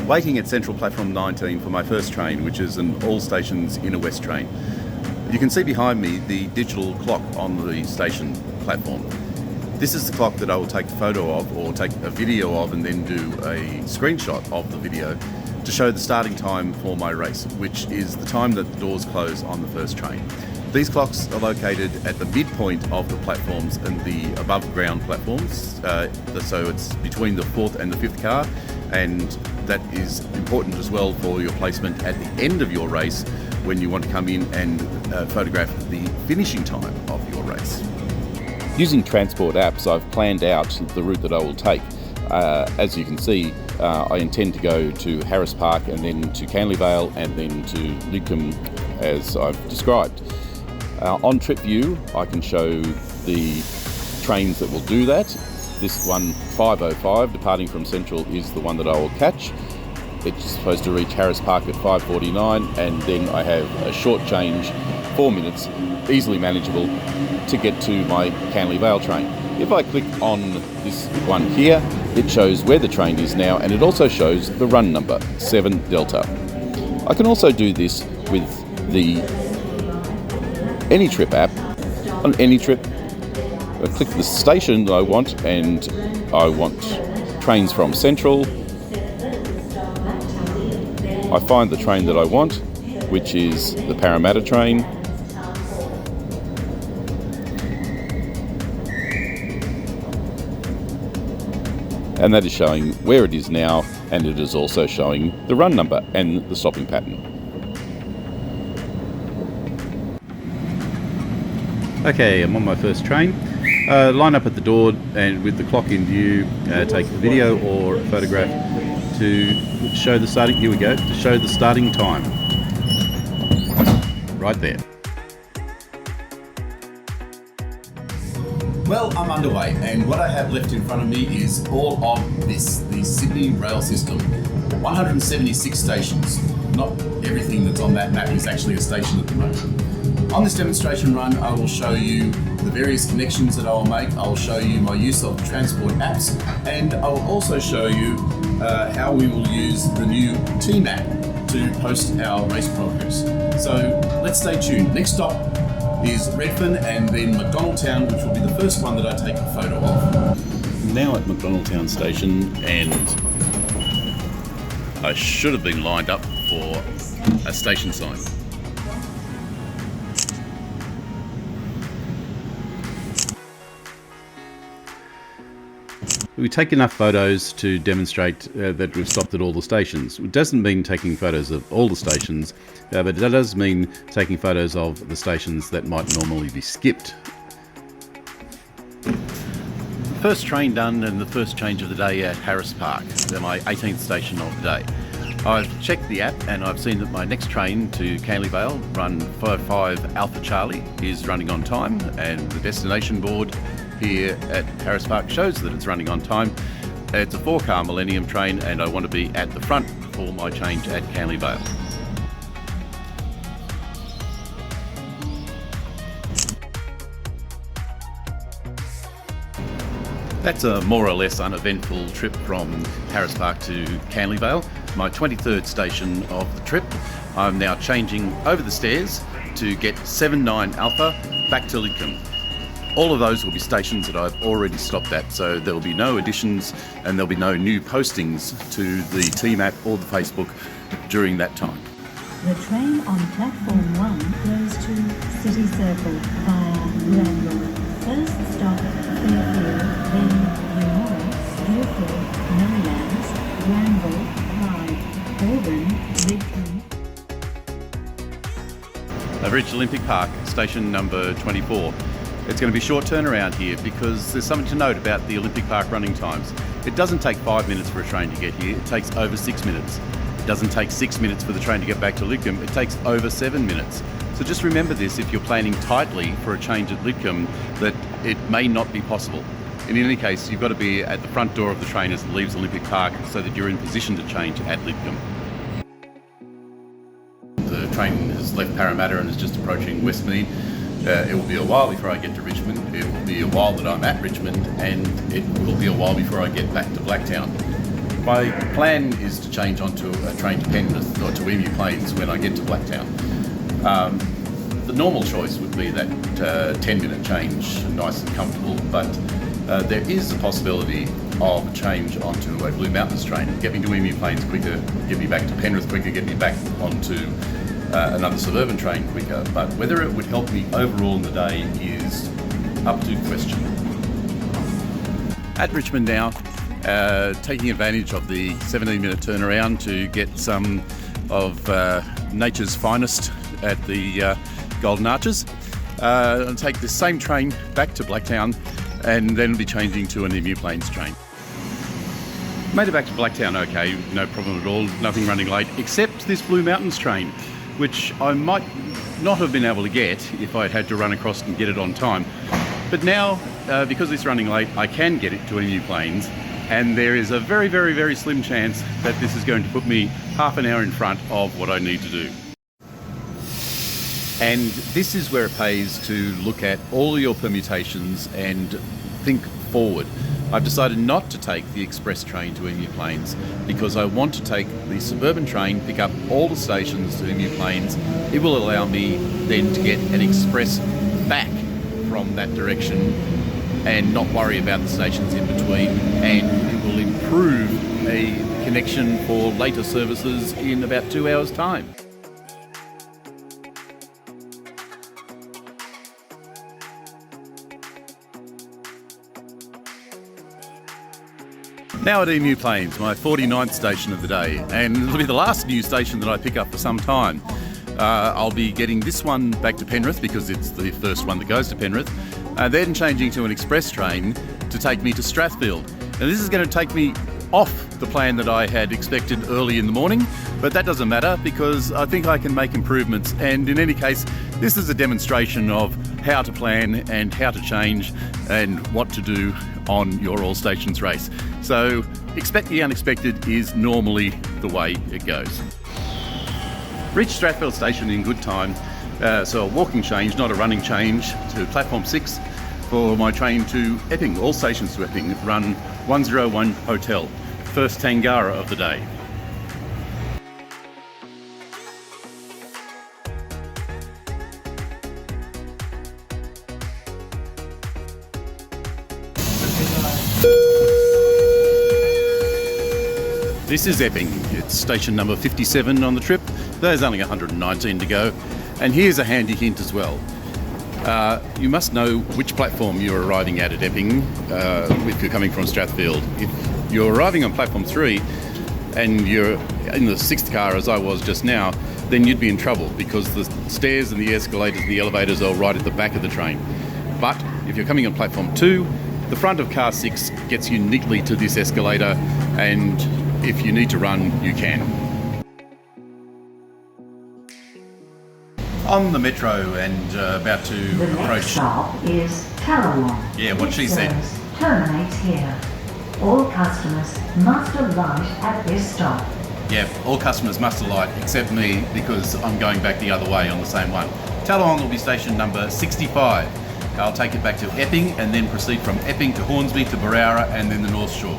waiting at Central Platform 19 for my first train, which is an all stations inner west train. You can see behind me the digital clock on the station platform. This is the clock that I will take a photo of or take a video of and then do a screenshot of the video to show the starting time for my race, which is the time that the doors close on the first train. These clocks are located at the midpoint of the platforms and the above ground platforms, so it's between the fourth and the fifth car, and that is important as well for your placement at the end of your race when you want to come in and photograph the finishing time of your race. Using transport apps, I've planned out the route that I will take. As you can see, I intend to go to Harris Park and then to Canley Vale and then to Lidcombe as I've described. On Trip View, I can show the trains that will do that. This one, 5:05, departing from Central, is the one that I will catch. It's supposed to reach Harris Park at 5:49, and then I have a short change, 4 minutes, easily manageable, to get to my Canley Vale train. If I click on this one here, it shows where the train is now, and it also shows the run number, 7 Delta. I can also do this with the AnyTrip app. On AnyTrip, I click the station that I want, and I want trains from Central. I find the train that I want, which is the Parramatta train. And that is showing where it is now, and it is also showing the run number and the stopping pattern. Okay, I'm on my first train. Line up at the door and with the clock in view, take a video or a photograph to show the starting, here we go, to show the starting time. Right there. Well, I'm underway, and what I have left in front of me is all of this, the Sydney rail system. 176 stations. Not everything that's on that map is actually a station at the moment. On this demonstration run, I will show you the various connections that I will make. I will show you my use of transport apps, and I will also show you how we will use the new team app to post our race progress. So let's stay tuned. Next stop is Redfern and then McDonaldtown, which will be the first one that I take a photo of. Now at McDonaldtown station, and I should have been lined up for a station sign. We take enough photos to demonstrate that we've stopped at all the stations. It doesn't mean taking photos of all the stations, but it does mean taking photos of the stations that might normally be skipped. First train done and the first change of the day at Harris Park, my 18th station of the day. I've checked the app and I've seen that my next train to Canley Vale, run 55 Alpha Charlie, is running on time, and the destination board here at Harris Park shows that it's running on time. It's a 4-car Millennium train, and I want to be at the front for my change at Canley Vale. That's a more or less uneventful trip from Harris Park to Canley Vale. My 23rd station of the trip. I'm now changing over the stairs to get 79 Alpha back to Lidcombe. All of those will be stations that I've already stopped at, so there will be no additions and there'll be no new postings to the team app or the Facebook during that time. The train on platform 1 goes to City Circle via Granville. First stop, Fairfield, then Leonora, Guildford, Merrylands, Granville, Clyde, Auburn, Lidcombe. I've reached Olympic Park, station number 24. It's going to be short turnaround here because there's something to note about the Olympic Park running times. It doesn't take 5 minutes for a train to get here, it takes over 6 minutes. It doesn't take 6 minutes for the train to get back to Lidcombe, it takes over 7 minutes. So just remember this if you're planning tightly for a change at Lidcombe, that it may not be possible. In any case, you've got to be at the front door of the train as it leaves Olympic Park so that you're in position to change at Lidcombe. The train has left Parramatta and is just approaching Westmead. It will be a while before I get to Richmond, it will be a while that I'm at Richmond, and it will be a while before I get back to Blacktown. My plan is to change onto a train to Penrith or to Emu Plains when I get to Blacktown. The normal choice would be that 10-minute change, nice and comfortable, but there is a possibility of a change onto a Blue Mountains train. Get me to Emu Plains quicker, get me back to Penrith quicker, get me back onto another suburban train quicker. But whether it would help me overall in the day is up to question. At Richmond now, taking advantage of the 17-minute turnaround to get some of nature's finest at the Golden Arches. I'll take the same train back to Blacktown and then be changing to an Emu Plains train. Made it back to Blacktown okay, no problem at all, nothing running late, except this Blue Mountains train, which I might not have been able to get if I'd had to run across and get it on time. But now, because it's running late, I can get it to Emu Plains, and there is a very, very, very slim chance that this is going to put me half an hour in front of what I need to do. And this is where it pays to look at all your permutations and think forward. I've decided not to take the express train to Emu Plains because I want to take the suburban train, pick up all the stations to Emu Plains. It will allow me then to get an express back from that direction and not worry about the stations in between, and it will improve a connection for later services in about 2 hours' time. Now at Emu Plains, my 49th station of the day, and it'll be the last new station that I pick up for some time. I'll be getting this one back to Penrith because it's the first one that goes to Penrith, then changing to an express train to take me to Strathfield. And this is going to take me off the plan that I had expected early in the morning, but that doesn't matter because I think I can make improvements, and in any case this is a demonstration of how to plan and how to change and what to do on your All Stations race. So expect the unexpected is normally the way it goes. Reached Strathfield station in good time, so a walking change, not a running change, to platform 6 for my train to Epping. All stations to Epping run 101 Hotel, first Tangara of the day. This is Epping. It's station number 57 on the trip. There's only 119 to go. And here's a handy hint as well. You must know which platform you're arriving at Epping if you're coming from Strathfield. If you're arriving on platform 3 and you're in the 6th car as I was just now, then you'd be in trouble because the stairs and the escalators and the elevators are right at the back of the train. But if you're coming on platform 2, the front of car 6 gets you neatly to this escalator, and if you need to run, you can. On the metro and about to The next approach. stop is Tarrawong. Yeah, what she said. Service terminates here. All customers must alight at this stop. Yeah, all customers must alight except me because I'm going back the other way on the same one. Tarrawong will be station number 65. I'll take it back to Epping and then proceed from Epping to Hornsby to Barowra and then the North Shore.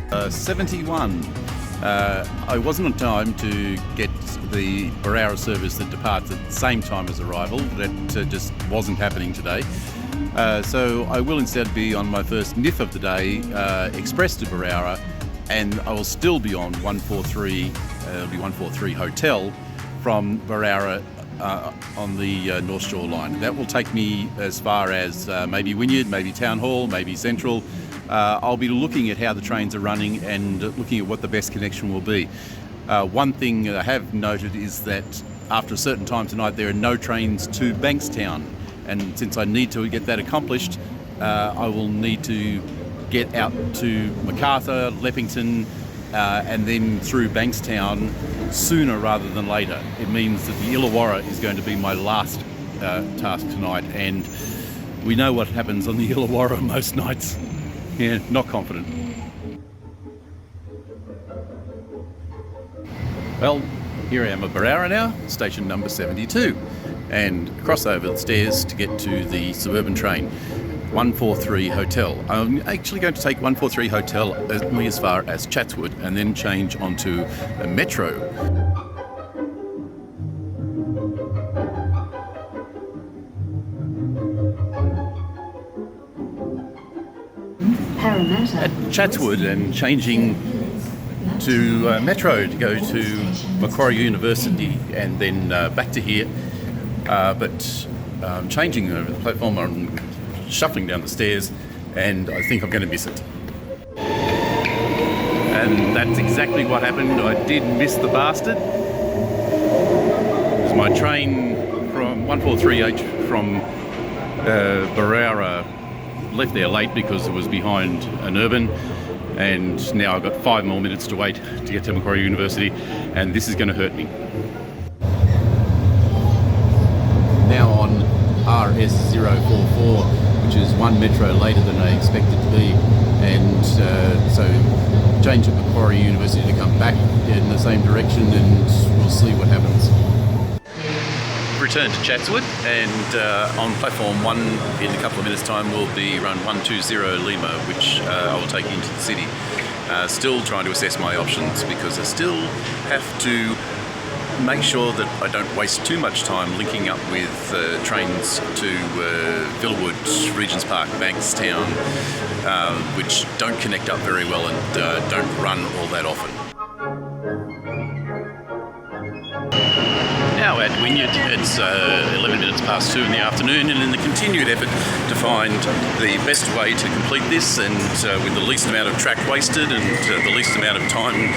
Uh, 71. I wasn't on time to get the Barowra service that departs at the same time as arrival. That just wasn't happening today. So I will instead be on my first NIF of the day, express to Barowra, and I will still be on 143, it'll be 143 Hotel from Barowra on the North Shore line. That will take me as far as maybe Wynyard, maybe Town Hall, maybe Central. I'll be looking at how the trains are running and looking at what the best connection will be. One thing I have noted is that after a certain time tonight there are no trains to Bankstown, and since I need to get that accomplished, I will need to get out to Macarthur, Leppington, and then through Bankstown sooner rather than later. It means that the Illawarra is going to be my last task tonight, and we know what happens on the Illawarra most nights. Yeah, not confident. Well, Here I am at Barara now, station number 72, and cross over the stairs to get to the suburban train, 143 Hotel. I'm actually going to take 143 Hotel only as far as Chatswood and then change onto a metro. Parramatta. At Chatswood and changing to Metro to go to Macquarie University and then back to here. But changing over the platform, I'm shuffling down the stairs and I think I'm going to miss it. And that's exactly what happened. I did miss the bastard. It was my train from 143H from Barara left there late because it was behind an urban, and now I've got 5 more minutes to wait to get to Macquarie University, and this is going to hurt me. Now on RS044, which is 1 metro later than I expected to be, and so change at Macquarie University to come back in the same direction, and we'll see what happens. Return to Chatswood, and on platform 1 in a couple of minutes' time will be run 120 Lima, which I will take into the city. Still trying to assess my options because I still have to make sure that I don't waste too much time linking up with trains to Villawood, Regents Park, Bankstown, which don't connect up very well and don't run all that often. Now at Wynyard, it's 11 minutes past 2 in the afternoon, and in the continued effort to find the best way to complete this and with the least amount of track wasted and the least amount of time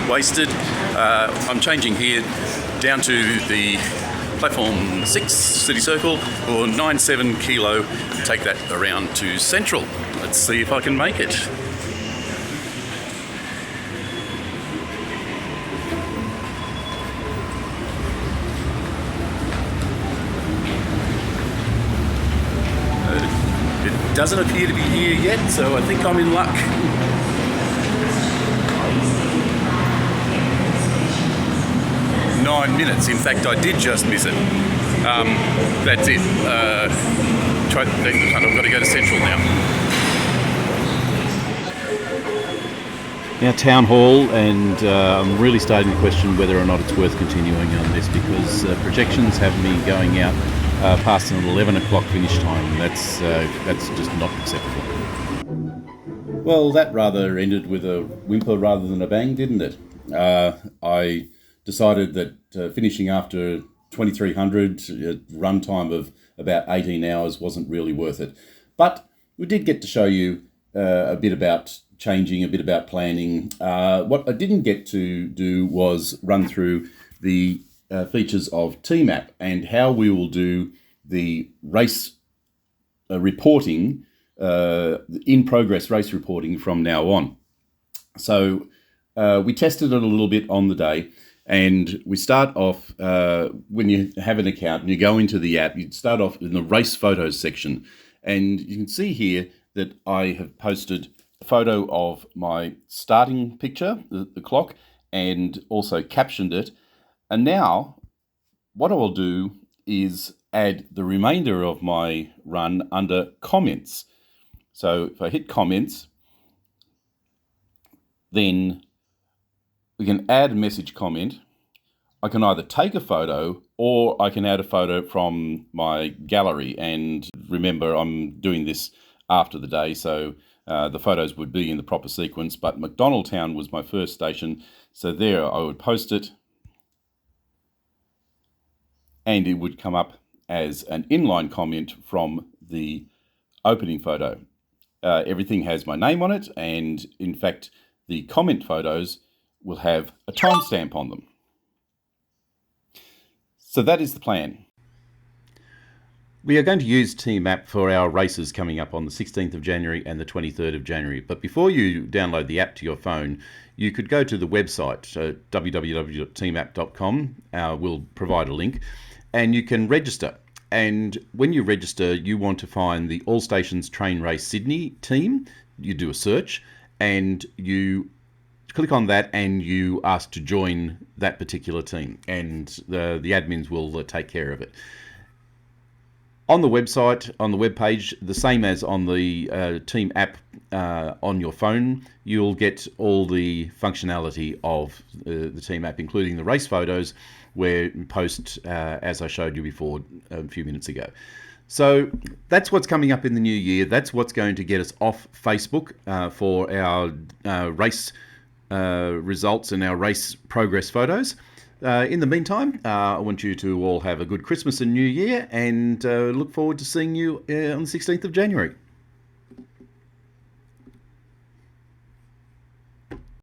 wasted, I'm changing here down to the platform 6 City Circle or 97 Kilo, take that around to Central. Let's see if I can make it. Doesn't appear to be here yet, so I think I'm in luck. 9 minutes. In fact, I did just miss it. That's it. I've got to go to Central now. Now Town Hall, and I'm really starting to question whether or not it's worth continuing on this because projections have me going out past an 11 o'clock finish time. That's just not acceptable. Well, that rather ended with a whimper rather than a bang, didn't it? I decided that finishing after 2300, run time of about 18 hours wasn't really worth it. But we did get to show you a bit about changing, a bit about planning. What I didn't get to do was run through the features of TMAP and how we will do the race reporting, in-progress race reporting from now on. So we tested it a little bit on the day, and we start off, when you have an account and you go into the app, you start off in the race photos section, and you can see here that I have posted a photo of my starting picture, the clock, and also captioned it. And now what I will do is add the remainder of my run under comments. So if I hit comments, then we can add a message comment. I can either take a photo or I can add a photo from my gallery. And remember, I'm doing this after the day, so the photos would be in the proper sequence, but McDonaldtown was my first station. So there I would post it, and it would come up as an inline comment from the opening photo. Everything has my name on it, and in fact, the comment photos will have a timestamp on them. So that is the plan. We are going to use TMAP for our races coming up on the 16th of January and the 23rd of January. But before you download the app to your phone, you could go to the website, www.tmap.com. We'll provide a link, and you can register. And when you register, you want to find the All Stations Train Race Sydney team. You do a search, and you click on that and you ask to join that particular team, and the admins will take care of it. On the website, on the web page, the same as on the team app on your phone, you'll get all the functionality of the team app, including the race photos, where you post, as I showed you before a few minutes ago. So that's what's coming up in the new year. That's what's going to get us off Facebook for our race results and our race progress photos. In the meantime, I want you to all have a good Christmas and New Year, and look forward to seeing you on the 16th of January.